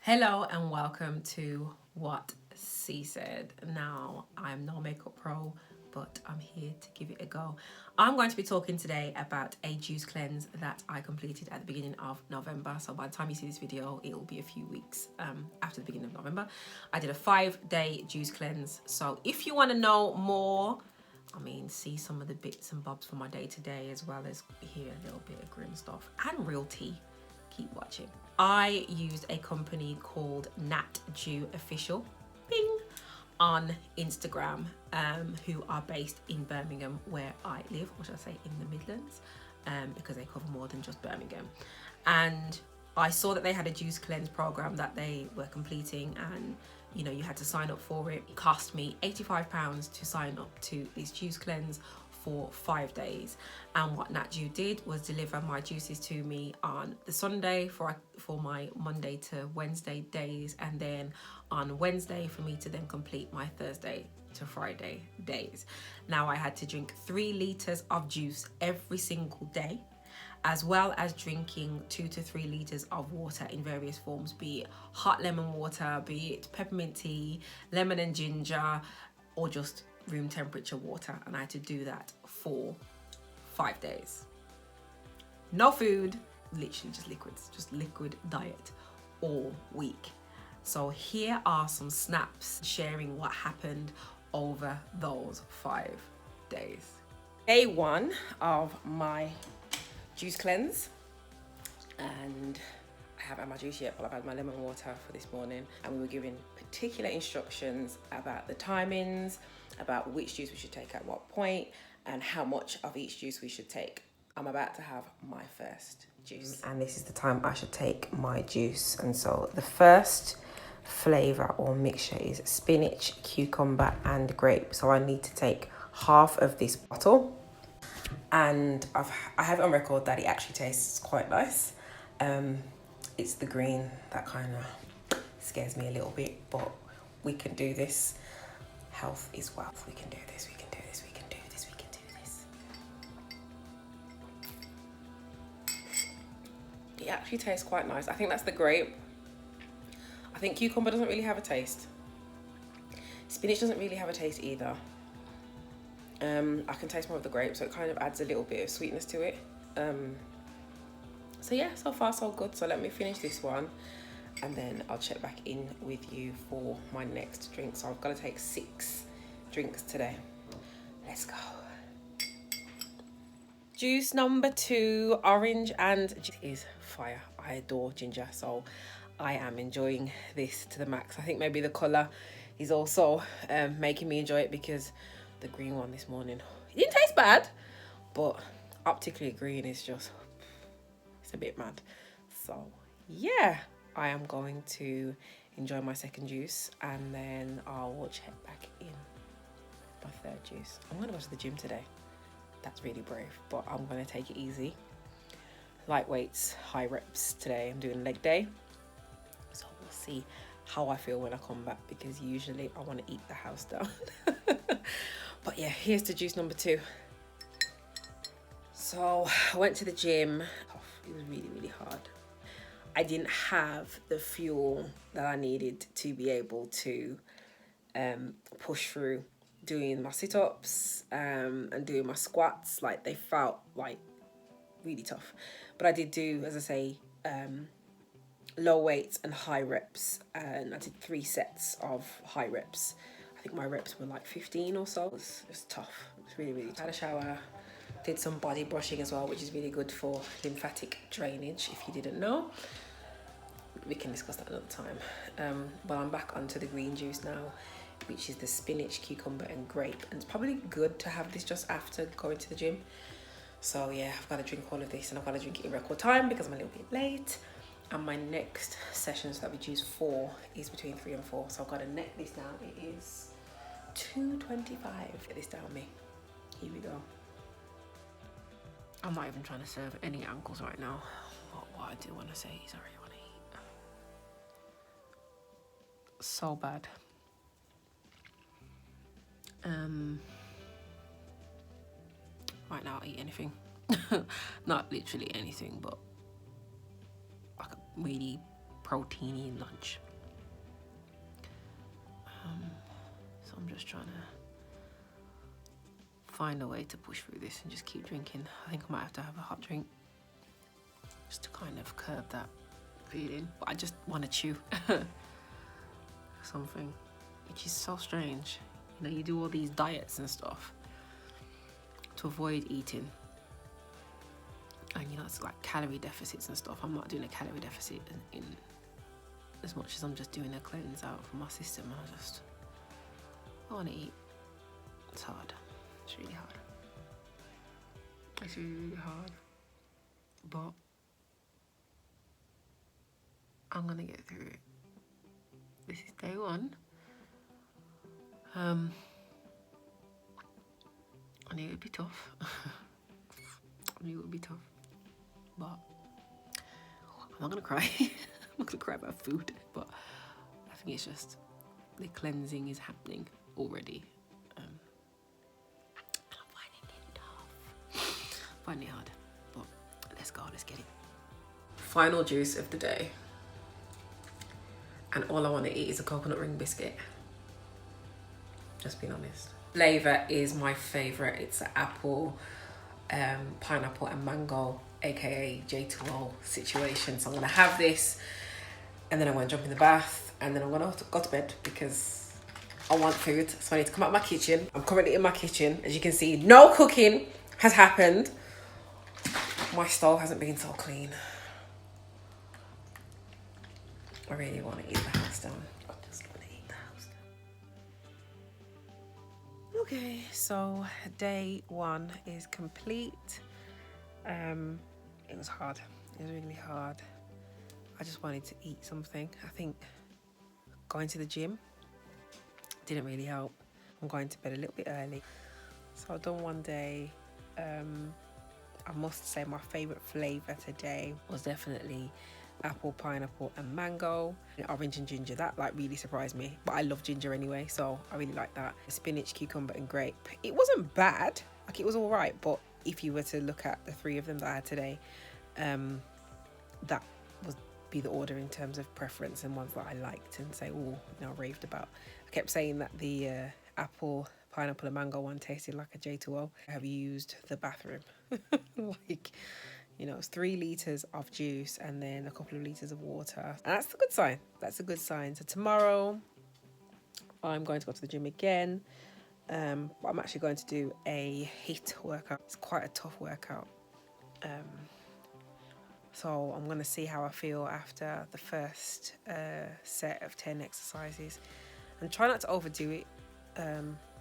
Hello and welcome to What C Said. Now, I'm no makeup pro, but I'm here to give it a go. I'm going to be talking today about a juice cleanse that I completed at the beginning of November. So by the time you see this video, it will be a few weeks after the beginning of November. I did a 5-day juice cleanse. So if you want to know more, see some of the bits and bobs from my day-to-day, as well as hear a little bit of grim stuff and real tea, keep watching. I used a company called Nat Dew Official, bing, on Instagram, who are based in Birmingham, where I live, or should I say in the Midlands, because they cover more than just Birmingham. And I saw that they had a juice cleanse program that they were completing, and you had to sign up for it. It cost me £85 to sign up to this juice cleanse for 5 days. And what Nat Dew did was deliver my juices to me on the Sunday for my Monday to Wednesday days, and then on Wednesday for me to then complete my Thursday to Friday days. Now I had to drink 3 litres of juice every single day, as well as drinking 2 to 3 litres of water in various forms, be it hot lemon water, be it peppermint tea, lemon and ginger, or just room temperature water. And I had to do that for 5 days. No food, literally just liquids, just liquid diet all week. So here are some snaps sharing what happened over those 5 days. Day 1 of my juice cleanse, and I haven't had my juice yet, but I've had my lemon water for this morning, and we were given particular instructions about the timings, about which juice we should take at what point, and how much of each juice we should take. I'm about to have my first juice, and this is the time I should take my juice. And so the first flavour or mixture is spinach, cucumber and grape. So I need to take half of this bottle, and I have it on record that it actually tastes quite nice. It's the green that kind of scares me a little bit, but we can do this. Health is wealth. We can do this, we can do this, we can do this, we can do this. It actually tastes quite nice. I think that's the grape. I think cucumber doesn't really have a taste. Spinach doesn't really have a taste either. I can taste more of the grape, so it kind of adds a little bit of sweetness to it. So yeah, so far so good. So let me finish this one, and then I'll check back in with you for my next drink. So I've got to take 6 drinks today. Let's go. Juice number 2, orange and it is fire. I adore ginger, so I am enjoying this to the max. I think maybe the colour is also making me enjoy it, because the green one this morning, it didn't taste bad, but optically green is just, it's a bit mad. So yeah, I am going to enjoy my second juice, and then I'll check back in my third juice. I'm gonna go to the gym today. That's really brave, but I'm gonna take it easy. Light weights, high reps today. I'm doing leg day, so we'll see how I feel when I come back, because usually I want to eat the house down. But yeah, here's to juice number 2. So I went to the gym. It was really, really hard. I didn't have the fuel that I needed to be able to push through doing my sit-ups and doing my squats. Like, they felt like really tough. But I did do, as I say, low weights and high reps, and I did 3 sets of high reps. I think my reps were like 15 or so. It was tough. It was really, really tough. I had a shower, did some body brushing as well, which is really good for lymphatic drainage, if you didn't know. We can discuss that another time. But I'm back onto the green juice now, which is the spinach, cucumber and grape. And it's probably good to have this just after going to the gym. So yeah, I've got to drink all of this, and I've got to drink it in record time because I'm a little bit late. And my next sessions that we choose for is between 3 and 4. So I've got to neck this now. It is 2:25. Get this down me. Here we go. I'm not even trying to serve any ankles right now. What I do want to say is I really want to eat. So bad. Right now I'll eat anything. Not literally anything, but like a really proteiny lunch. So I'm just trying to find a way to push through this and just keep drinking. I think I might have to have a hot drink just to kind of curb that feeling. But I just want to chew something, which is so strange. You know, you do all these diets and stuff to avoid eating. And you know, it's like calorie deficits and stuff. I'm not doing a calorie deficit in as much as I'm just doing a cleanse out for my system. I want to eat. It's hard. It's really hard. It's really, really hard. But I'm gonna get through it. This is day one. I knew it would be tough. I knew it would be tough. But I'm not gonna cry. I'm not gonna cry about food, but I think it's just the cleansing is happening already. And I'm finding it tough. Finding it hard, but let's go, let's get it. Final juice of the day. And all I want to eat is a coconut ring biscuit. Just being honest. Flavour is my favourite. It's an apple, pineapple and mango, aka J2O situation. So I'm gonna have this and then I'm gonna jump in the bath and then I'm gonna go to bed because I want food. So I need to come out of my kitchen. I'm currently in my kitchen. As you can see, no cooking has happened. My stove hasn't been so clean. I really want to eat the house down. I just want to eat the house down. Okay, so day one is complete. It was hard. It was really hard. I just wanted to eat something. I think going to the gym didn't really help. I'm going to bed a little bit early. So I've done one day. I must say my favourite flavour today was definitely apple, pineapple and mango. Orange and ginger, that like really surprised me, but I love ginger anyway, so I really like that. Spinach, cucumber and grape. It wasn't bad, like it was all right, but if you were to look at the three of them that I had today, that would be the order in terms of preference and ones that I liked and say, oh, you know, raved about. I kept saying that the apple, pineapple and mango one tasted like a J2O. I have used the bathroom. Like, you know, it's 3 litres of juice and then a couple of litres of water. And that's a good sign. That's a good sign. So tomorrow I'm going to go to the gym again. I'm actually going to do a HIIT workout. It's quite a tough workout. So I'm going to see how I feel after the first set of 10 exercises. And try not to overdo it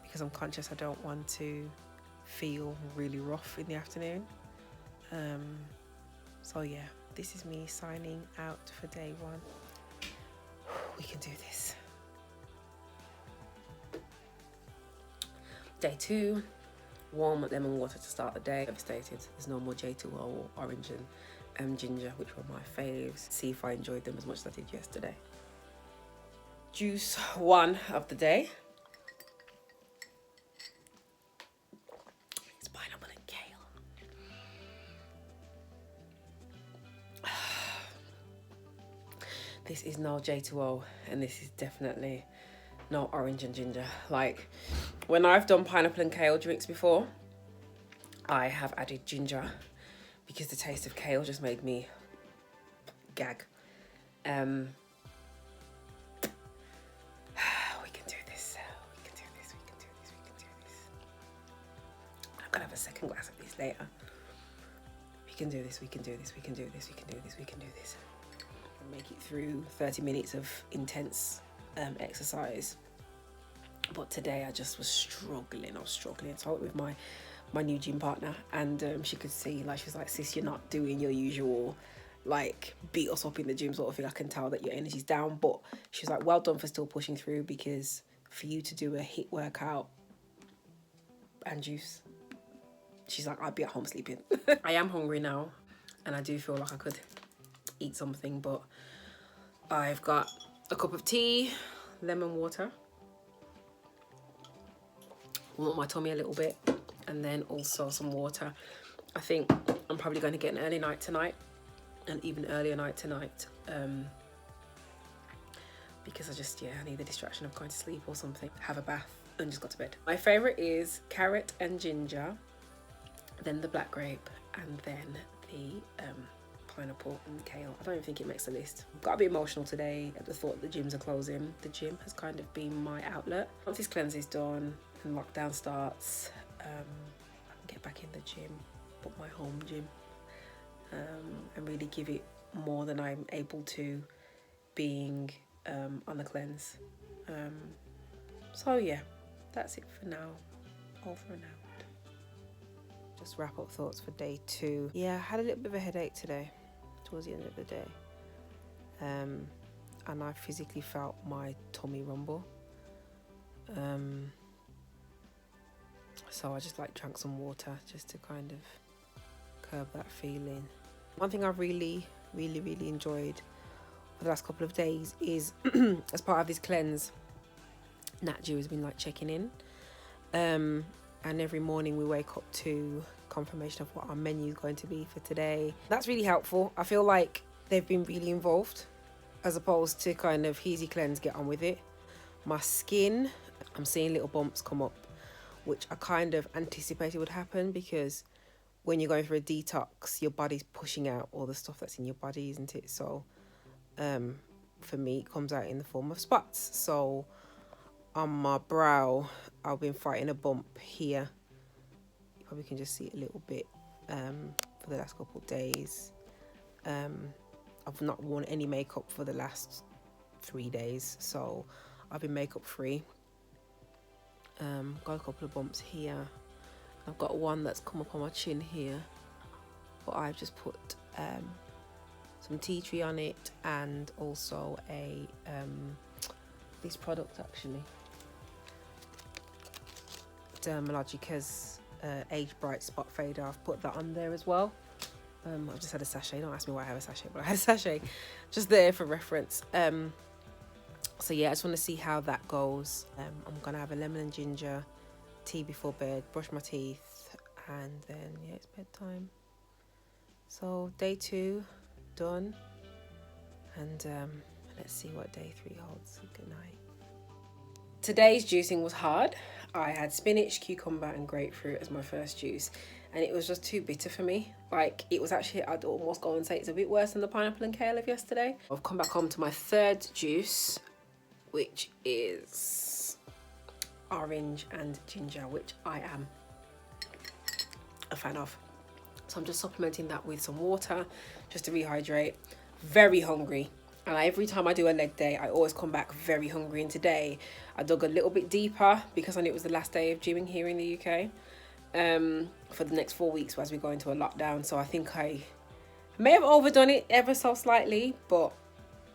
because I'm conscious I don't want to feel really rough in the afternoon. So yeah, this is me signing out for day one. We can do this. Day two, warm lemon water to start the day. Devastated, there's no more J2O or orange and ginger, which were my faves. See if I enjoyed them as much as I did yesterday. Juice one of the day. It's pineapple and kale. This is no J2O and this is definitely no orange and ginger. Like, when I've done pineapple and kale drinks before, I have added ginger because the taste of kale just made me gag. We can do this. We can do this. We can do this. We can do this. I'm gonna have a second glass of this later. We can do this. We can do this. We can do this. We can do this. We can do this. Make it through 30 minutes of intense exercise. But today I just was struggling. I was struggling. So I went with my new gym partner, and she could see, like, she was like, sis, you're not doing your usual like beat us up in the gym sort of thing. I can tell that your energy's down. But she was like, well done for still pushing through, because for you to do a HIIT workout and juice, she's like, I'd be at home sleeping. I am hungry now and I do feel like I could eat something, but I've got a cup of tea, lemon water, warm my tummy a little bit, and then also some water. I think I'm probably going to get an early night tonight, an even earlier night tonight, because I need the distraction of going to sleep or something. Have a bath and just go to bed. My favourite is carrot and ginger, then the black grape, and then the pineapple and kale. I don't even think it makes the list. Got a bit emotional today at the thought that the gyms are closing. The gym has kind of been my outlet. Once this cleanse is done and lockdown starts, I can get back in the gym, but my home gym, and really give it more than I'm able to being on the cleanse. So yeah, that's it for now. Over and out. Just wrap up thoughts for day 2. Yeah, I had a little bit of a headache today towards the end of the day, and I physically felt my tummy rumble, so I just drank some water just to kind of curb that feeling. One thing I've really enjoyed for the last couple of days is as part of this cleanse, Nat Jew has been checking in, and every morning we wake up to confirmation of what our menu is going to be for today. That's really helpful. I feel like they've been really involved, as opposed to kind of easy cleanse, get on with it. My skin, I'm seeing little bumps come up, which I kind of anticipated would happen, because when you're going through a detox, your body's pushing out all the stuff that's in your body, isn't it? So for me, it comes out in the form of spots. So on my brow, I've been fighting a bump here. You probably can just see it a little bit for the last couple of days. I've not worn any makeup for the last 3 days, so I've been makeup free. Got a couple of bumps here. I've got one that's come up on my chin here, but I've just put some tea tree on it, and also a this product actually, Dermalogica's Age Bright Spot Fader. I've put that on there as well. I've just had a sachet. Don't ask me why I have a sachet, but I had a sachet just there for reference. So yeah, I just want to see how that goes. I'm gonna have a lemon and ginger tea before bed, brush my teeth, and then yeah, it's bedtime. So day 2 done, and let's see what day 3 holds. Good night. Today's juicing was hard. I had spinach, cucumber and grapefruit as my first juice, and it was just too bitter for me. It was actually, I'd almost go and say it's a bit worse than the pineapple and kale of yesterday. I've come back home to my 3rd juice, which is orange and ginger, which I am a fan of. So I'm just supplementing that with some water just to rehydrate. Very hungry, and every time I do a leg day, I always come back very hungry. And today I dug a little bit deeper because I knew it was the last day of gymming here in the UK for the next 4 weeks as we go into a lockdown. So I think I may have overdone it ever so slightly, but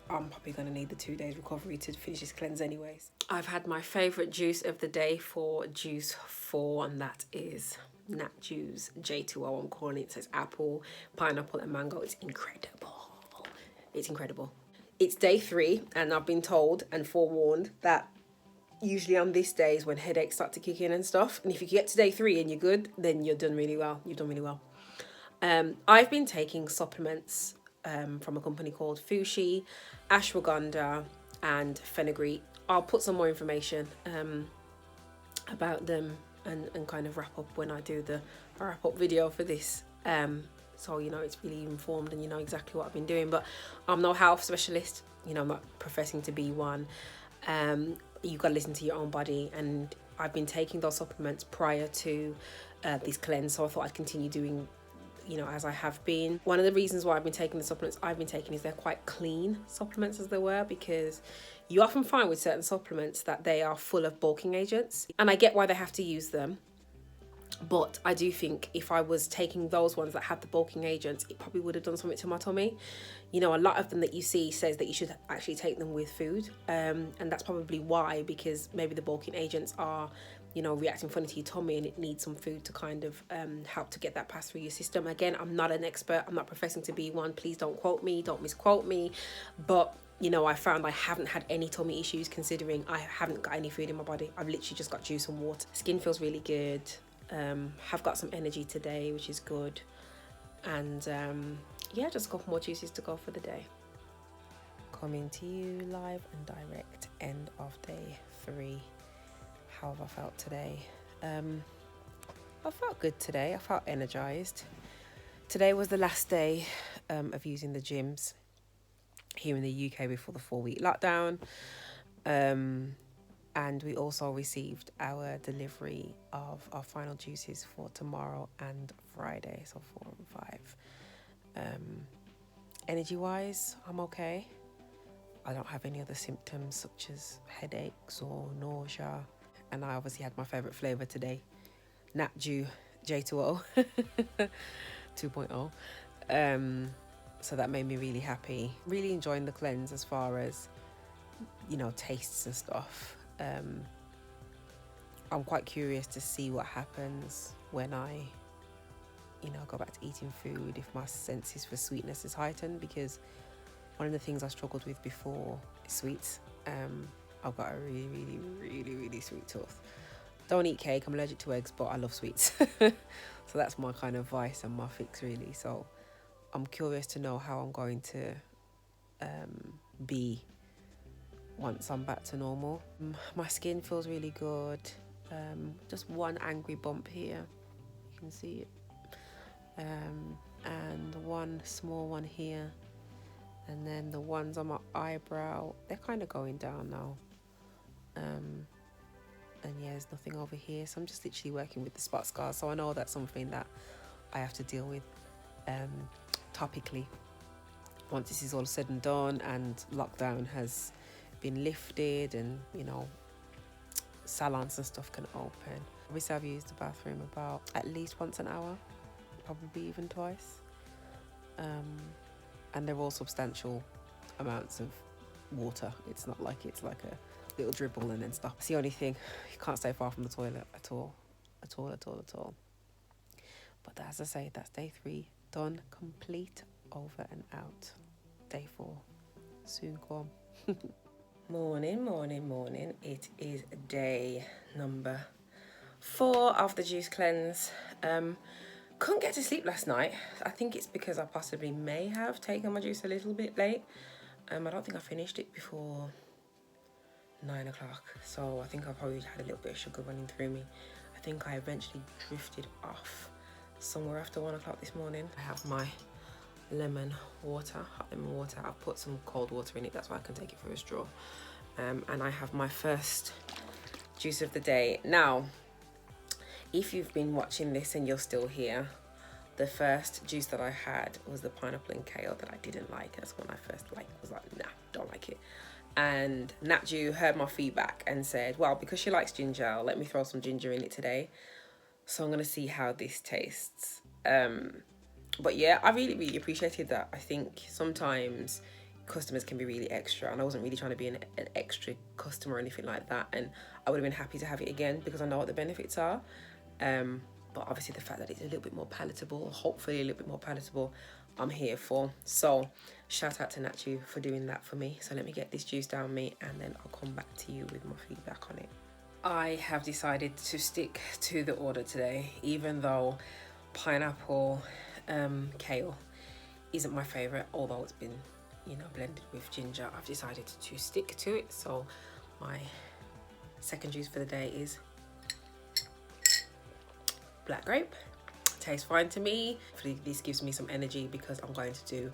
I'm probably going to need the 2 days recovery to finish this cleanse anyways. I've had my favourite juice of the day for juice 4, and that is Nat Jew's J2O, I'm calling it. It says apple, pineapple and mango. It's incredible. It's incredible. It's day 3, and I've been told and forewarned that usually on this day is when headaches start to kick in and stuff. And if you get to day 3 and you're good, then you're done really well. You've done really well. I've been taking supplements from a company called Fushi, ASHWAGANDHA and fenugreek. I'll put some more information about them and kind of wrap up when I do the wrap up video for this. So you know it's really informed and you know exactly what I've been doing. But I'm no health specialist, you know, I'm not professing to be one. You've got to listen to your own body, and I've been taking those supplements prior to this cleanse, so I thought I'd continue doing, you know, as I have been. One of the reasons why I've been taking the supplements I've been taking is they're quite clean supplements, as they were, because you often find with certain supplements that they are full of bulking agents, and I get why they have to use them. But I do think if I was taking those ones that have the bulking agents, it probably would have done something to my tummy. You know, a lot of them that you see says that you should actually take them with food. And that's probably why, because maybe the bulking agents are, you know, reacting funny to your tummy, and it needs some food to kind of help to get that passed through your system. Again, I'm not an expert. I'm not professing to be one. Please don't quote me. Don't misquote me. But, you know, I found I haven't had any tummy issues considering I haven't got any food in my body. I've literally just got juice and water. Skin feels really good. Have got some energy today, which is good, and yeah, just a couple more juices to go for the day. coming to you live and direct, end of day 3. How have I felt today? I felt good today. I felt energized. Today was the last day of using the gyms here in the UK before the 4-week lockdown. And we also received our delivery of our final juices for tomorrow and Friday, so 4 and 5. Energy wise, I'm okay. I don't have any other symptoms such as headaches or nausea. And I obviously had my favourite flavour today, Nat Dew J2O 2.0. So that made me really happy. Really enjoying the cleanse as far as, you know, tastes and stuff. I'm quite curious to see what happens when I, you know, go back to eating food, if my senses for sweetness is heightened, because one of the things I struggled with before is sweets. I've got a really sweet tooth. Don't eat cake, I'm allergic to eggs, but I love sweets. So that's my kind of vice and my fix, really. So I'm curious to know how I'm going to be once I'm back to normal. My skin feels really good. Just one angry bump here, you can see it. And one small one here. And then the ones on my eyebrow, they're kind of going down now. And yeah, there's nothing over here. So I'm just literally working with the spot scars. So I know that's something that I have to deal with topically. Once this is all said and done and lockdown has been lifted and, you know, salons and stuff can open. Obviously I've used the bathroom about at least once an hour, probably even twice. And they're all substantial amounts of water. It's not like it's like a little dribble and then stop. It's the only thing. You can't stay far from the toilet at all. But as I say, that's day 3 done, complete, over and out. Day 4 soon come. Morning. It is day number 4 of the juice cleanse. Couldn't get to sleep last night. I think it's because I possibly may have taken my juice a little bit late. I don't think I finished it before 9 o'clock. So I think I probably had a little bit of sugar running through me. I think I eventually drifted off somewhere after 1 o'clock this morning. I have my lemon water, hot lemon water. I've put some cold water in it, that's why I can take it through a straw. And I have my first juice of the day. Now, if you've been watching this and you're still here, the first juice that I had was the pineapple and kale that I didn't like. That's when I first was like, nah, don't like it. And Nat Dew heard my feedback and said, well, because she likes ginger, let me throw some ginger in it today. So I'm gonna see how this tastes. But yeah, I really appreciated that. I think sometimes customers can be really extra, and I wasn't really trying to be an extra customer or anything like that. And I would have been happy to have it again because I know what the benefits are. But obviously the fact that it's a little bit more palatable, hopefully a little bit more palatable, I'm here for. So shout out to Nat Dew for doing that for me. So let me get this juice down me and then I'll come back to you with my feedback on it. I have decided to stick to the order today, even though pineapple kale isn't my favorite, although it's been, you know, blended with ginger. I've decided to stick to it. So my second juice for the day is black grape. Tastes fine to me. Hopefully this gives me some energy because I'm going to do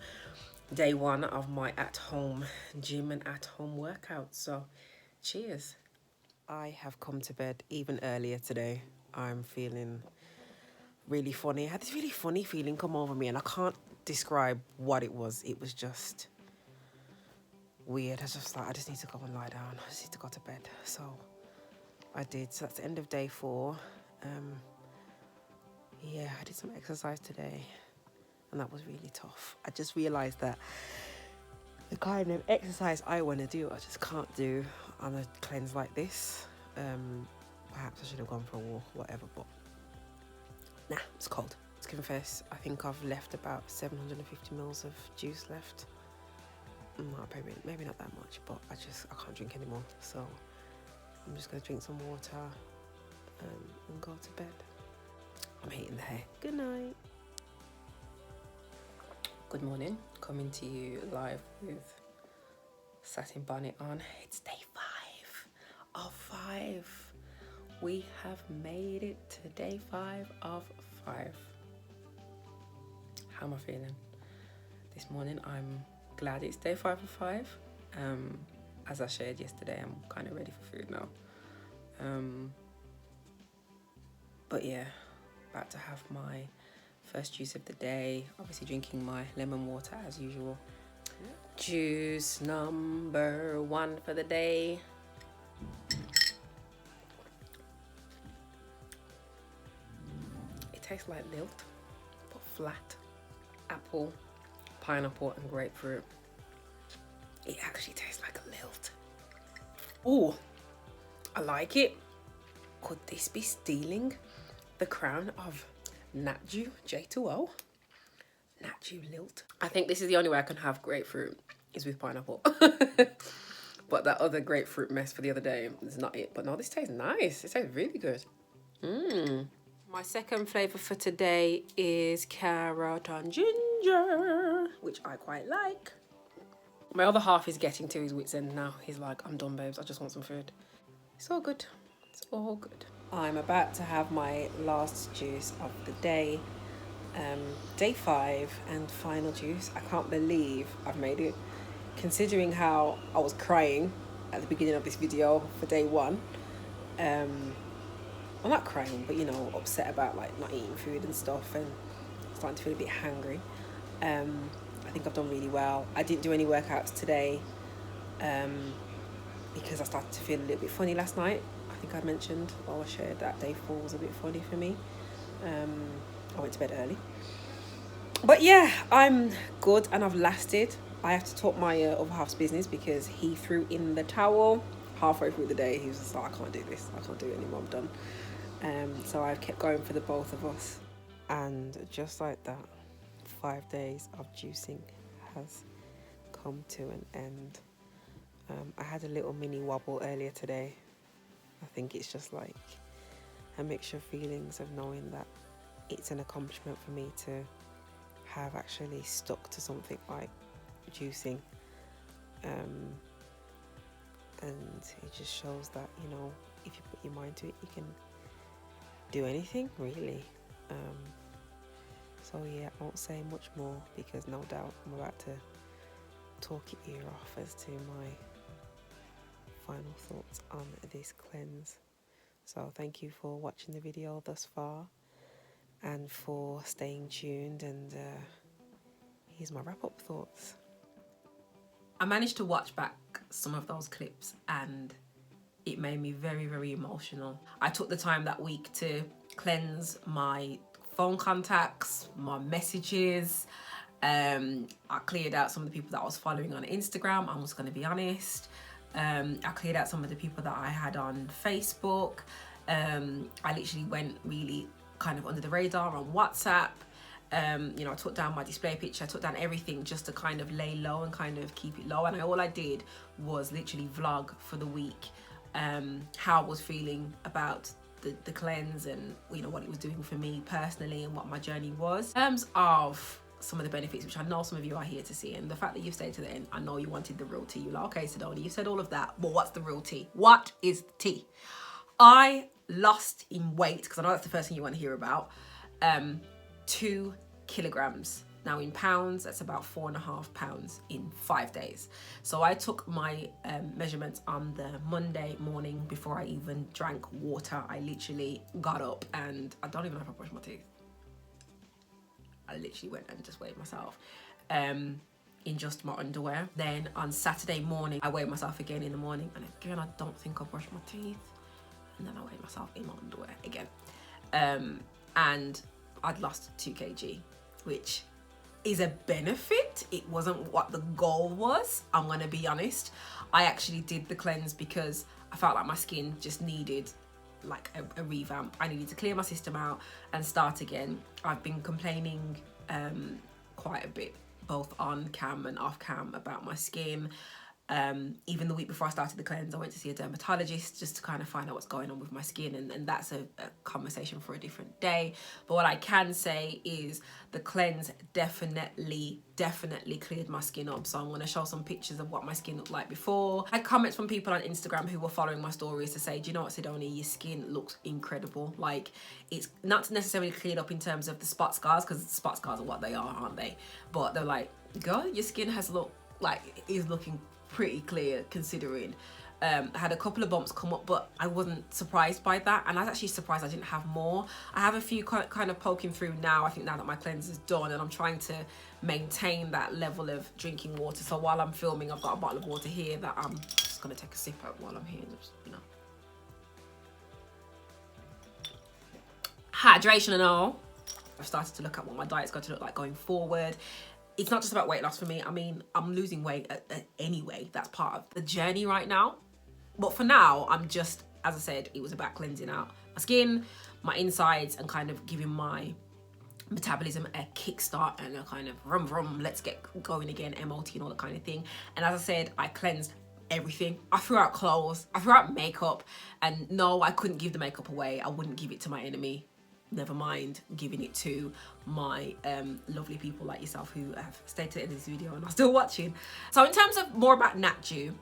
day 1 of my at-home gym and at-home workout. So cheers. I have come to bed even earlier today. I'm feeling really funny. I had this really funny feeling come over me and I can't describe what it was. It was just weird. I was just like, I just need to go and lie down. I just need to go to bed. So I did. So that's the end of day 4. Yeah, I did some exercise today and that was really tough. I just realised that the kind of exercise I want to do, I just can't do on a cleanse like this. Perhaps I should have gone for a walk or whatever, but nah, it's cold. To confess, I think I've left about 750 mils of juice left. Maybe not that much, but I can't drink anymore. So I'm just gonna drink some water and go to bed. I'm hating the hair. Good night. Good morning. Coming to you live with satin bonnet on. It's day 5 of 5. We have made it to day 5 of 5. How am I feeling? This morning I'm glad it's day 5 of 5. As I shared yesterday, I'm kind of ready for food now. But yeah, about to have my first juice of the day. Obviously drinking my lemon water as usual. Juice number 1 for the day. It tastes like lilt, but flat. Apple, pineapple and grapefruit. It actually tastes like a lilt. Ooh, I like it. Could this be stealing the crown of Natju J2O? Natju lilt. I think this is the only way I can have grapefruit is with pineapple. But that other grapefruit mess for the other day is not it. But no, this tastes nice. It tastes really good. My second flavour for today is carrot and ginger, which I quite like. My other half is getting to his wits' end now. He's like, I'm done, babes. I just want some food. It's all good. It's all good. I'm about to have my last juice of the day. Day 5 and final juice. I can't believe I've made it. Considering how I was crying at the beginning of this video for day 1. I'm not crying, but you know, upset about like not eating food and stuff and starting to feel a bit hungry. I think I've done really well. I didn't do any workouts today because I started to feel a little bit funny last night. I think I mentioned while I shared that day 4 was a bit funny for me. I went to bed early. But yeah, I'm good and I've lasted. I have to talk my other half's business because he threw in the towel halfway through the day. He was just like, I can't do this. I can't do it anymore. I'm done. So I've kept going for the both of us. And just like that, 5 days of juicing has come to an end. I had a little mini wobble earlier today. I think it's just like a mixture of feelings of knowing that it's an accomplishment for me to have actually stuck to something like juicing. And it just shows that, you know, if you put your mind to it, you can do anything really. So yeah, I won't say much more because no doubt I'm about to talk your ear off as to my final thoughts on this cleanse. So thank you for watching the video thus far and for staying tuned, and here's my wrap-up thoughts. I managed to watch back some of those clips and it made me very, very emotional. I took the time that week to cleanse my phone contacts, my messages. I cleared out some of the people that I was following on Instagram, I'm just going to be honest. I cleared out some of the people that I had on Facebook. I literally went really kind of under the radar on WhatsApp. You know, I took down my display picture, I took down everything just to kind of lay low and kind of keep it low. And all I did was literally vlog for the week, how I was feeling about the cleanse and, you know, what it was doing for me personally and what my journey was. In terms of some of the benefits, which I know some of you are here to see, and the fact that you've stayed to the end, I know you wanted the real tea. You're like, okay, Sedona, you said all of that, but what's the real tea? What is the tea? I lost in weight, because I know that's the first thing you want to hear about, 2 kilograms. Now in pounds, that's about 4.5 pounds in 5 days. So I took my measurements on the Monday morning before I even drank water. I literally got up and I don't even know if I brushed my teeth. I literally went and just weighed myself in just my underwear. Then on Saturday morning, I weighed myself again in the morning, and again, I don't think I brushed my teeth. And then I weighed myself in my underwear again. And I'd lost 2 kg, which is a benefit. It wasn't what the goal was, I'm gonna be honest. I actually did the cleanse because I felt like my skin just needed like a revamp. I needed to clear my system out and start again. I've been complaining quite a bit, both on cam and off cam, about my skin. Even the week before I started the cleanse, I went to see a dermatologist just to kind of find out what's going on with my skin, and that's a conversation for a different day. But what I can say is the cleanse definitely cleared my skin up. So I'm going to show some pictures of what my skin looked like before. I had comments from people on Instagram who were following my stories to say, do you know what, Sidonie, your skin looks incredible. Like, it's not necessarily cleared up in terms of the spot scars, because spot scars are what they are, aren't they? But they're like, girl, your skin has is looking pretty clear, considering I had a couple of bumps come up, but I wasn't surprised by that, and I was actually surprised I didn't have more. I have a few kind of poking through now, I think, now that my cleanse is done, and I'm trying to maintain that level of drinking water. So while I'm filming, I've got a bottle of water here that I'm just gonna take a sip out while I'm here, just, you know, hydration and all. I've started to look at what my diet's going to look like going forward. It's not just about weight loss for me. I mean, I'm losing weight anyway. That's part of the journey right now. But for now, I'm just, as I said, it was about cleansing out my skin, my insides, and kind of giving my metabolism a kickstart and a kind of rum, let's get going again, MOT and all that kind of thing. And as I said, I cleansed everything. I threw out clothes, I threw out makeup, and no, I couldn't give the makeup away. I wouldn't give it to my enemy. Never mind giving it to my lovely people like yourself who have stayed to the end of this video and are still watching. So in terms of more about NatJu,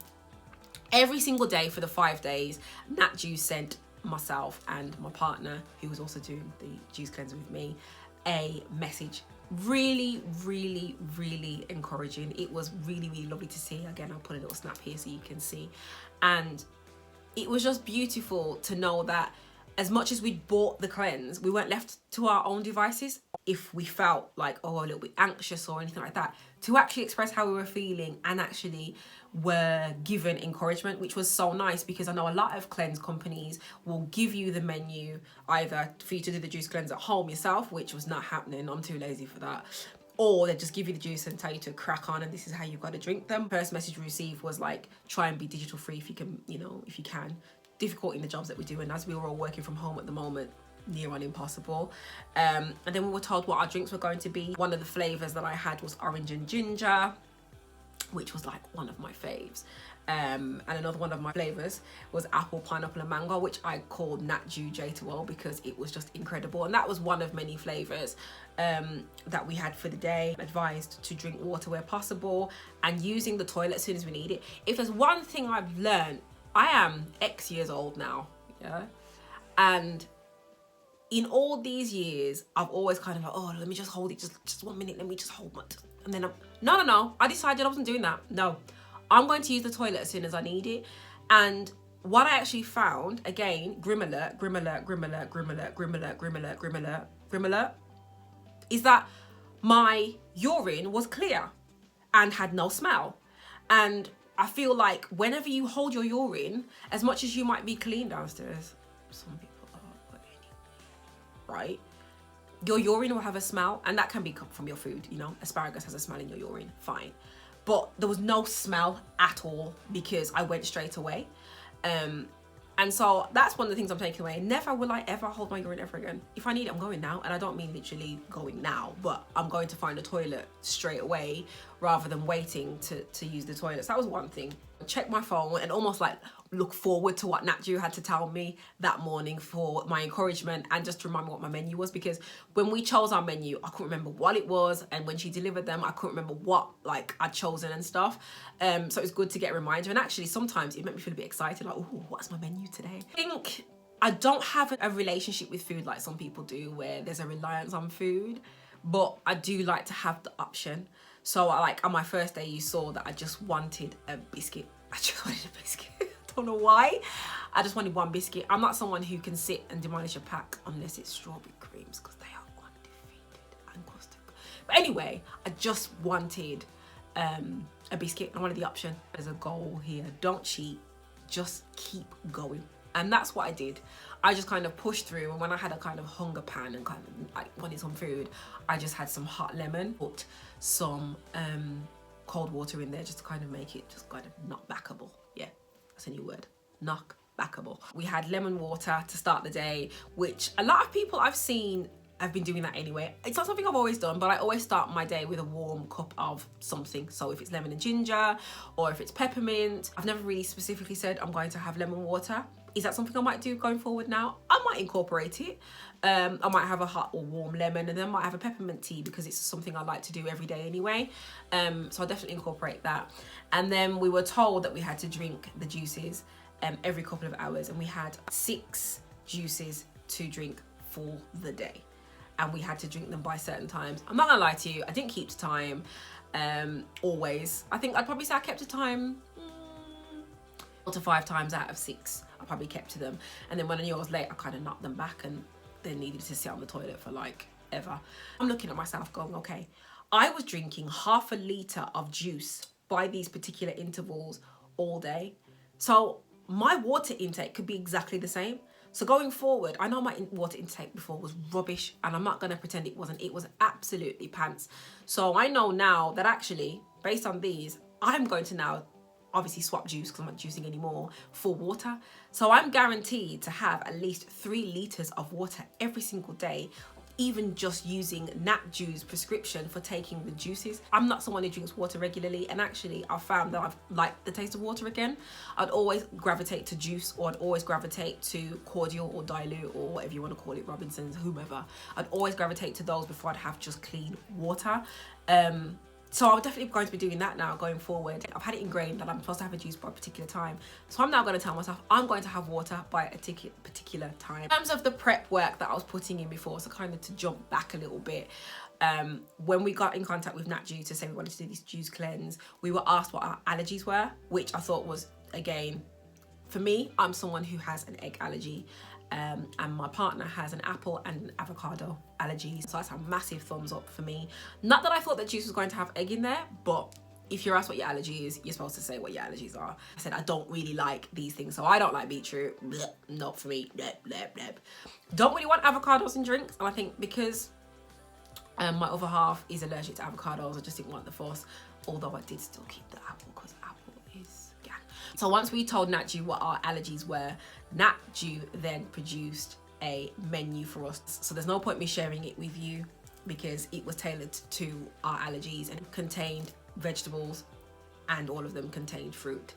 every single day for the 5 days, NatJu sent myself and my partner, who was also doing the juice cleanse with me, a message. Really encouraging. It was really lovely to see. Again, I'll put a little snap here so you can see. And it was just beautiful to know that as much as we'd bought the cleanse, we weren't left to our own devices. If we felt like, oh, a little bit anxious or anything like that, to actually express how we were feeling and actually were given encouragement, which was so nice, because I know a lot of cleanse companies will give you the menu either for you to do the juice cleanse at home yourself, which was not happening. I'm too lazy for that. Or they just give you the juice and tell you to crack on and this is how you've got to drink them. First message we received was like, try and be digital free if you can, you know, if you can. Difficult in the jobs that we do, and as we were all working from home at the moment, near on impossible. And then we were told what our drinks were going to be. One of the flavors that I had was orange and ginger, which was like one of my faves. And another one of my flavors was apple, pineapple and mango, which I called NatJu J2O because it was just incredible. And that was one of many flavors that we had for the day. Advised to drink water where possible and using the toilet as soon as we need it. If there's one thing I've learned, I am X years old now, yeah? And in all these years, I've always kind of like, oh, let me just hold it, just 1 minute, let me just hold my, and then no, I decided I wasn't doing that. No, I'm going to use the toilet as soon as I need it. And what I actually found, again, grim alert, is that my urine was clear and had no smell. And I feel like whenever you hold your urine, as much as you might be clean downstairs, some people are, but anyway, right? Your urine will have a smell, and that can be from your food, you know? Asparagus has a smell in your urine, fine. But there was no smell at all because I went straight away. And so that's one of the things I'm taking away. Never will I ever hold my urine ever again. If I need it, I'm going now. And I don't mean literally going now, but I'm going to find a toilet straight away rather than waiting to use the toilet. So that was one thing. Check my phone and almost like look forward to what NatJu had to tell me that morning for my encouragement and just to remind me what my menu was, because when we chose our menu, I couldn't remember what it was, and when she delivered them, I couldn't remember what like I'd chosen and stuff. So it's good to get a reminder, and actually sometimes it made me feel a bit excited, like, oh, what's my menu today? I think I don't have a relationship with food like some people do where there's a reliance on food, but I do like to have the option. So like on my first day, you saw that I just wanted a biscuit. I just wanted a biscuit. I don't know why. I just wanted one biscuit. I'm not someone who can sit and demolish a pack unless it's strawberry creams, because they are undefeated and custard. But anyway, I just wanted a biscuit. I wanted the option. There's a goal here. Don't cheat. Just keep going. And that's what I did. I just kind of pushed through, and when I had a kind of hunger pan and kind of like wanted some food, I just had some hot lemon, put some cold water in there just to kind of make it just kind of not backable. Yeah, that's a new word, knock backable. We had lemon water to start the day, which a lot of people I've seen I've been doing that anyway. It's not something I've always done, but I always start my day with a warm cup of something. So if it's lemon and ginger, or if it's peppermint. I've never really specifically said I'm going to have lemon water. Is that something I might do going forward now? I might incorporate it. I might have a hot or warm lemon, and then I might have a peppermint tea because it's something I like to do every day anyway. So I'll definitely incorporate that. And then we were told that we had to drink the juices every couple of hours, and we had 6 juices to drink for the day. And we had to drink them by certain times. I'm not gonna lie to you, I didn't keep to time always. I think I'd probably say I kept to time 4 to 5 times out of 6. I probably kept to them. And then when I knew I was late, I kind of knocked them back and then needed to sit on the toilet for like ever. I'm looking at myself going, okay, I was drinking half a litre of juice by these particular intervals all day. So my water intake could be exactly the same. So going forward, I know my water intake before was rubbish, and I'm not going to pretend it wasn't. It was absolutely pants. So I know now that actually, based on these, I'm going to now obviously swap juice, because I'm not juicing anymore, for water. So I'm guaranteed to have at least 3 litres of water every single day, even just using Nat Juice prescription for taking the juices. I'm not someone who drinks water regularly, and actually I've found that I've liked the taste of water again. I'd always gravitate to juice, or I'd always gravitate to cordial or dilute, or whatever you want to call it, Robinson's, whomever. I'd always gravitate to those before I'd have just clean water. So I'm definitely going to be doing that now going forward. I've had it ingrained that I'm supposed to have a juice by a particular time. So I'm now going to tell myself I'm going to have water by a particular time. In terms of the prep work that I was putting in before, so kind of to jump back a little bit, when we got in contact with Nat Juice to say we wanted to do this juice cleanse, we were asked what our allergies were, which I thought was, again, for me, I'm someone who has an egg allergy. And my partner has an apple and an avocado allergy. So that's a massive thumbs up for me. Not that I thought that juice was going to have egg in there, but if you're asked what your allergy is, you're supposed to say what your allergies are. I said, I don't really like these things. So I don't like beetroot, bleh, not for me, bleh, bleh, bleh. Don't really want avocados in drinks. And I think because my other half is allergic to avocados, I just didn't want the fuss. Although I did still keep the apple, because apple is, yeah. So once we told Natju what our allergies were, Natju then produced a menu for us. So there's no point me sharing it with you because it was tailored to our allergies and contained vegetables, and all of them contained fruit.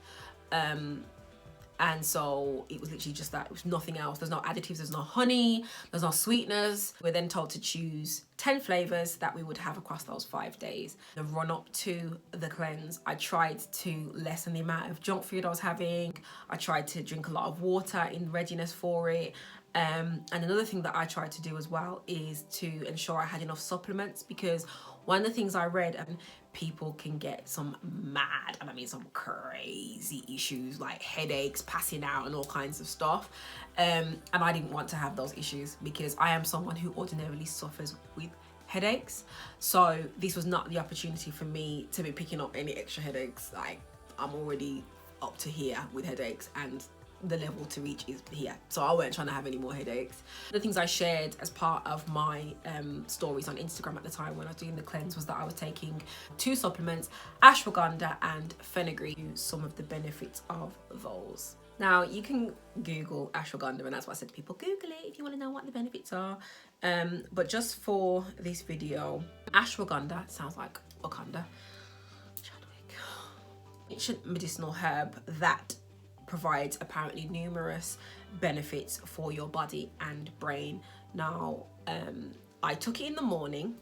And so it was literally just that. It was nothing else. There's no additives, there's no honey, there's no sweeteners. We're then told to choose 10 flavors that we would have across those 5 days. The run up to the cleanse, I tried to lessen the amount of junk food I was having. I tried to drink a lot of water in readiness for it. And another thing that I tried to do as well is to ensure I had enough supplements, because one of the things I read, people can get some mad, and I mean some crazy issues like headaches, passing out, and all kinds of stuff. And I didn't want to have those issues because I am someone who ordinarily suffers with headaches. So this was not the opportunity for me to be picking up any extra headaches. Like, I'm already up to here with headaches, and the level to reach is here. So I weren't trying to have any more headaches. The things I shared as part of my stories on Instagram at the time when I was doing the cleanse was that I was taking 2 supplements, ashwagandha and fenugreek, some of the benefits of those. Now you can Google ashwagandha, and that's what I said to people, Google it if you want to know what the benefits are. But just for this video, ashwagandha sounds like Wakanda. Ancient medicinal herb that provides apparently numerous benefits for your body and brain. Now, I took it in the morning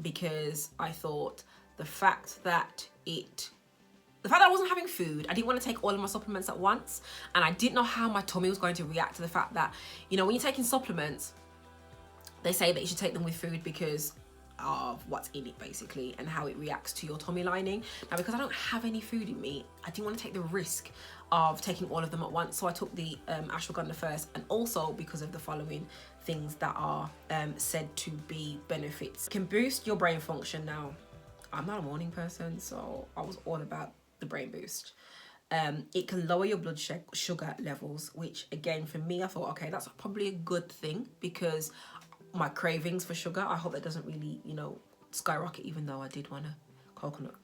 because I thought the fact that I wasn't having food, I didn't want to take all of my supplements at once, and I didn't know how my tummy was going to react to the fact that, you know, when you're taking supplements, they say that you should take them with food because of what's in it basically and how it reacts to your tummy lining. Now, because I don't have any food in me, I didn't want to take the risk of taking all of them at once, so I took the ashwagandha first, and also because of the following things that are said to be benefits. It can boost your brain function. Now, I'm not a morning person, so I was all about the brain boost. It can lower your blood sugar levels, which again for me, I thought, okay, that's probably a good thing because my cravings for sugar, I hope that doesn't really, you know, skyrocket, even though I did want a coconut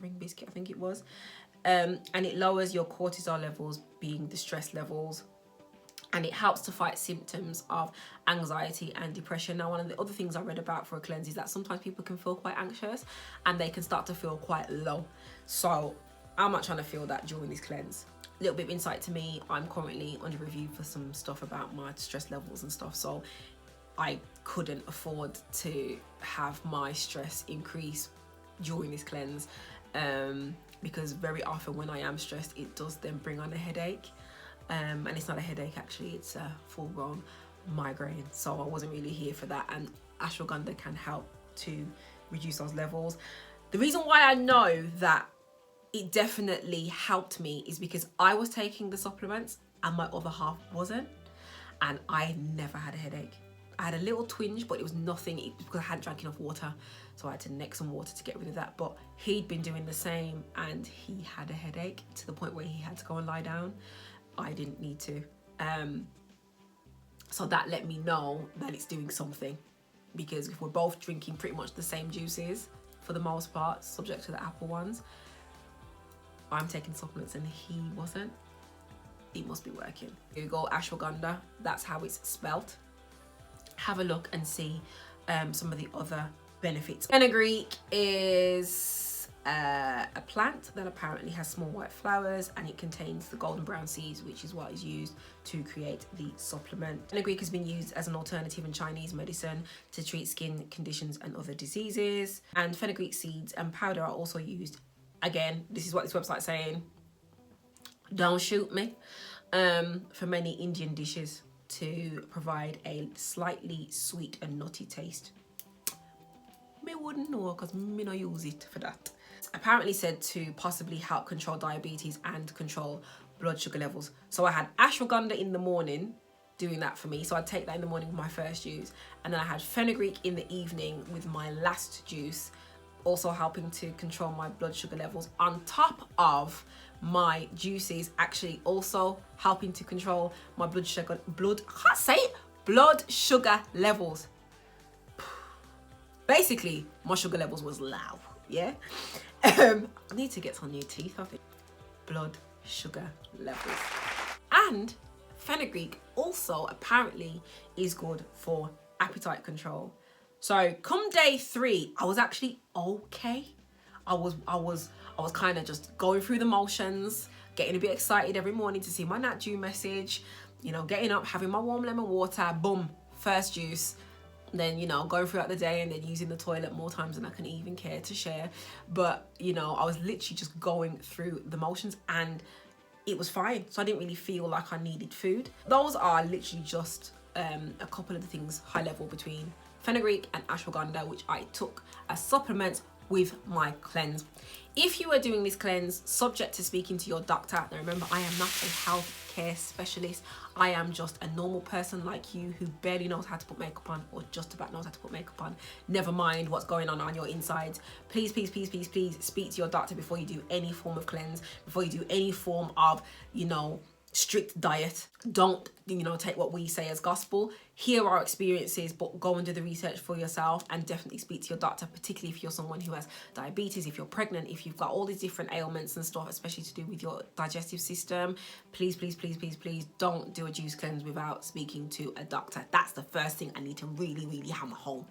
ring biscuit, I think it was. And it lowers your cortisol levels, being the stress levels, and it helps to fight symptoms of anxiety and depression. Now, one of the other things I read about for a cleanse is that sometimes people can feel quite anxious and they can start to feel quite low. So I'm not trying to feel that during this cleanse. A little bit of insight to me, I'm currently under review for some stuff about my stress levels and stuff, so I couldn't afford to have my stress increase during this cleanse, because very often when I am stressed, it does then bring on a headache, and it's not a headache actually, it's a full-blown migraine. So I wasn't really here for that, and ashwagandha can help to reduce those levels. The reason why I know that it definitely helped me is because I was taking the supplements and my other half wasn't, and I never had a headache. I had a little twinge, but it was nothing. It was because I hadn't drank enough water, so I had to neck some water to get rid of that. But he'd been doing the same and he had a headache to the point where he had to go and lie down. I didn't need to. So that let me know that it's doing something, because if we're both drinking pretty much the same juices for the most part, subject to the apple ones, I'm taking supplements and he wasn't, it must be working. Google ashwagandha, that's how it's spelt. Have a look and see some of the other benefits. Fenugreek is a plant that apparently has small white flowers, and it contains the golden brown seeds, which is what is used to create the supplement. Fenugreek has been used as an alternative in Chinese medicine to treat skin conditions and other diseases. And fenugreek seeds and powder are also used, again, this is what this website's saying, don't shoot me, for many Indian dishes to provide a slightly sweet and nutty taste. Me wouldn't know because me not use it for that. It's apparently said to possibly help control diabetes and control blood sugar levels. So I had ashwagandha in the morning doing that for me. So I'd take that in the morning with my first juice. And then I had fenugreek in the evening with my last juice, also helping to control my blood sugar levels, on top of my juices actually also helping to control my blood sugar levels. Basically, my sugar levels was low, yeah? I need to get some new teeth, I think. Blood sugar levels. And fenugreek also apparently is good for appetite control. So come day 3, I was actually okay. I was kind of just going through the motions, getting a bit excited every morning to see my Nat Dew message, you know, getting up, having my warm lemon water, boom, first juice. Then, you know, going throughout the day and then using the toilet more times than I can even care to share. But, you know, I was literally just going through the motions and it was fine. So I didn't really feel like I needed food. Those are literally just a couple of the things high level between fenugreek and ashwagandha, which I took as supplements with my cleanse. If you are doing this cleanse, subject to speaking to your doctor. Now remember, I am not a healthcare specialist. I am just a normal person like you who barely knows how to put makeup on, or just about knows how to put makeup on. Never mind what's going on your insides. Please, please, please, please, please speak to your doctor before you do any form of cleanse, before you do any form of, you know, strict diet. Don't, you know, take what we say as gospel. Hear our experiences, but go and do the research for yourself, and definitely speak to your doctor, particularly if you're someone who has diabetes, if you're pregnant, if you've got all these different ailments and stuff, especially to do with your digestive system. Please, please, please, please, please don't do a juice cleanse without speaking to a doctor. That's the first thing I need to really, really hammer home.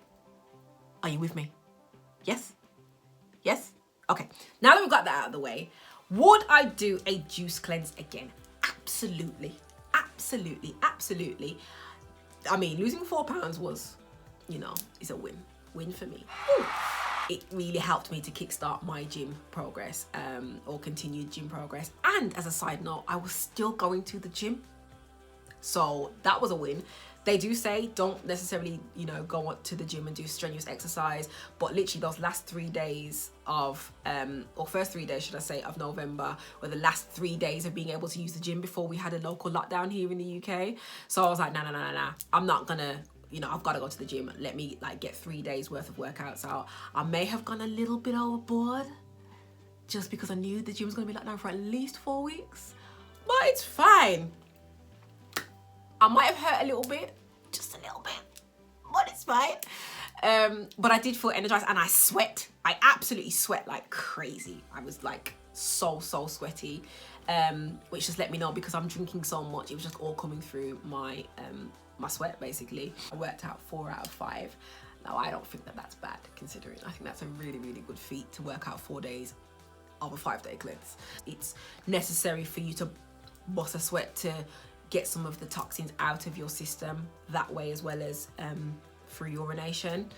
Are you with me? Yes? Yes? Okay, now that we've got that out of the way, would I do a juice cleanse again? Absolutely, absolutely, absolutely. I mean, losing 4 pounds was, you know, is a win for me. Ooh. It really helped me to kickstart my gym progress, or continued gym progress. And as a side note, I was still going to the gym, so that was a win. They do say don't necessarily, you know, go to the gym and do strenuous exercise, but literally those last 3 days of, or first 3 days, should I say, of November, were the last 3 days of being able to use the gym before we had a local lockdown here in the UK. So I was like, nah, I'm not gonna, you know, I've got to go to the gym. Let me like get 3 days worth of workouts out. I may have gone a little bit overboard just because I knew the gym was gonna be locked down for at least 4 weeks, but it's fine. I might have hurt a little bit, just a little bit, but it's fine. But I did feel energized, and I sweat. I absolutely sweat like crazy. I was like so sweaty. which just let me know, because I'm drinking so much, it was just all coming through my my sweat basically. I worked out 4 out of 5. Now I don't think that that's bad considering. I think that's a really, really good feat to work out 4 days of a 5-day cleanse. It's necessary for you to bust a sweat to get some of the toxins out of your system that way, as well as through urination,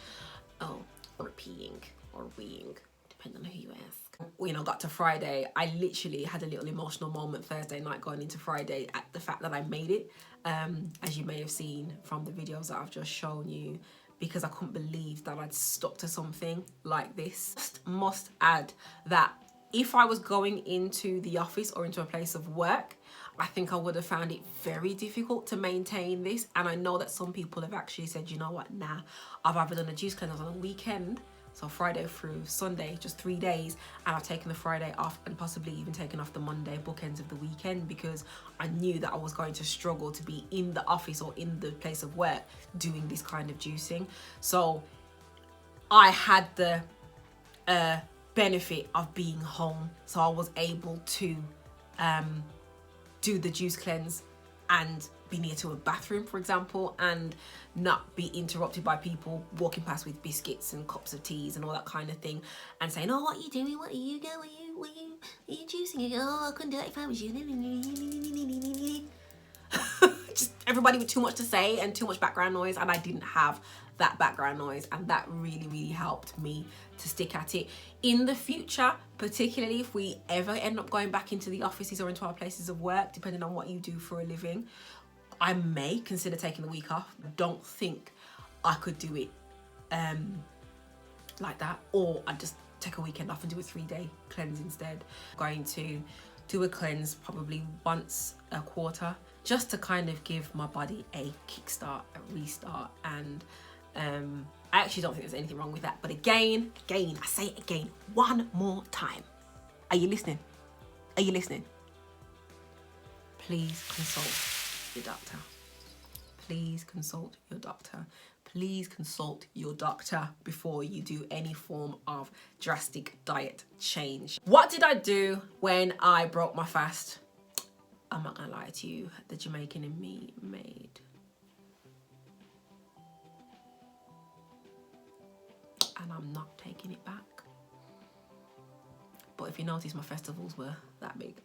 or peeing or weeing, depending on who you ask. You know, got to Friday, I literally had a little emotional moment Thursday night going into Friday at the fact that I made it, as you may have seen from the videos that I've just shown you, because I couldn't believe that I'd stuck to something like this. Must add that if I was going into the office or into a place of work, I think I would have found it very difficult to maintain this. And I know that some people have actually said, you know what, nah, I've either done a juice cleanse on a weekend, so Friday through Sunday, just 3 days, and I've taken the Friday off and possibly even taken off the Monday, bookends of the weekend, because I knew that I was going to struggle to be in the office or in the place of work doing this kind of juicing. So I had the benefit of being home, so I was able to do the juice cleanse and be near to a bathroom, for example, and not be interrupted by people walking past with biscuits and cups of teas and all that kind of thing, and saying, oh, what are you doing, what are you going, what are you juicing? Oh, I couldn't do it if I was you. Just everybody with too much to say and too much background noise, and I didn't have that background noise, and that really, really helped me to stick at it. In the future, particularly if we ever end up going back into the offices or into our places of work, depending on what you do for a living, I may consider taking the week off. I don't think I could do it like that, or I'd just take a weekend off and do a 3-day cleanse instead. I'm going to do a cleanse probably once a quarter, just to kind of give my body a kickstart, a restart, and I actually don't think there's anything wrong with that. But again, I say it again, one more time. Are you listening? Are you listening? Please consult your doctor. Please consult your doctor. Please consult your doctor before you do any form of drastic diet change. What did I do when I broke my fast? I'm not gonna lie to you, the Jamaican in me made. And I'm not taking it back. But if you notice, my festivals were that big.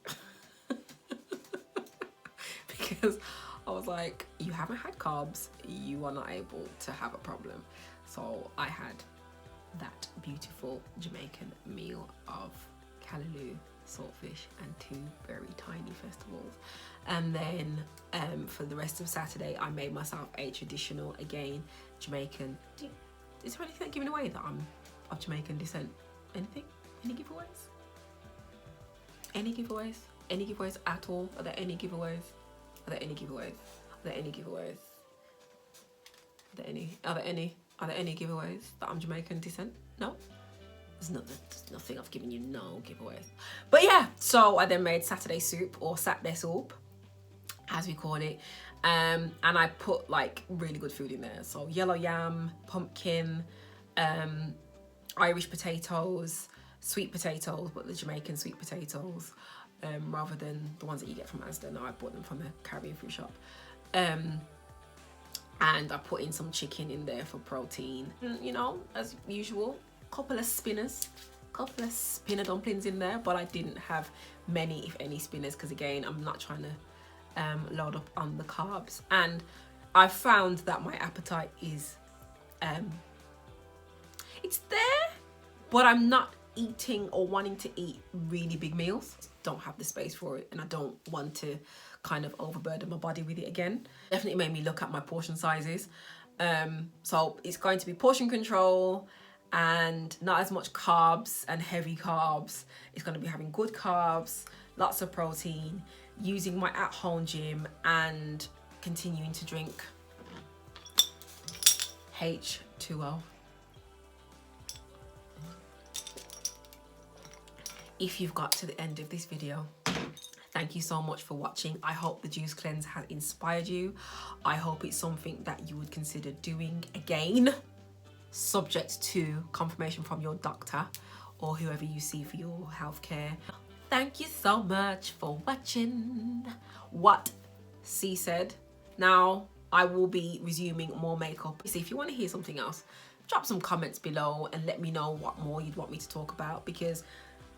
Because I was like, you haven't had carbs, you are not able to have a problem. So I had that beautiful Jamaican meal of callaloo, saltfish, and 2 very tiny festivals. And then for the rest of Saturday, I made myself a traditional, again, Jamaican. Is there anything giving away that I'm of Jamaican descent? Anything? Any giveaways? Any giveaways? Any giveaways at all? Are there any giveaways? Are there any giveaways? Are there any giveaways? Are there any? Are there any? Are there any giveaways that I'm Jamaican descent? No? There's nothing. I've given you no giveaways. But yeah, so I then made Saturday soup, or Saturday soup, as we call it. And I put like really good food in there. So yellow yam, pumpkin, Irish potatoes, sweet potatoes, but the Jamaican sweet potatoes, rather than the ones that you get from Asda. No, I bought them from the Caribbean fruit shop. And I put in some chicken in there for protein. You know, as usual, couple of spinner dumplings in there, but I didn't have many, if any, spinners, because again, I'm not trying to load up on the carbs. And I found that my appetite is it's there, but I'm not eating or wanting to eat really big meals. Don't have the space for it, and I don't want to kind of overburden my body with it again. Definitely made me look at my portion sizes. So it's going to be portion control and not as much carbs and heavy carbs. It's going to be having good carbs, lots of protein, using my at-home gym, and continuing to drink H2O. If you've got to the end of this video, thank you so much for watching. I hope the juice cleanse has inspired you. I hope it's something that you would consider doing again, subject to confirmation from your doctor or whoever you see for your healthcare. thank you so much for watching What C Said. Now, I will be resuming more makeup. See, if you want to hear something else, drop some comments below and let me know what more you'd want me to talk about, because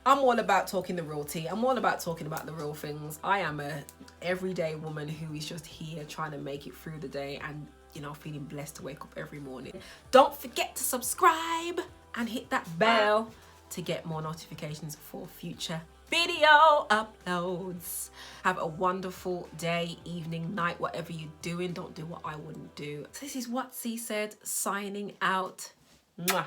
I'm all about talking the real tea. I'm all about talking about the real things. I am a everyday woman who is just here trying to make it through the day and, you know, feeling blessed to wake up every morning. Don't forget to subscribe and hit that bell to get more notifications for future video uploads. Have a wonderful day, evening, night, whatever you're doing. Don't do what I wouldn't do. This is What C Said, signing out. Mwah.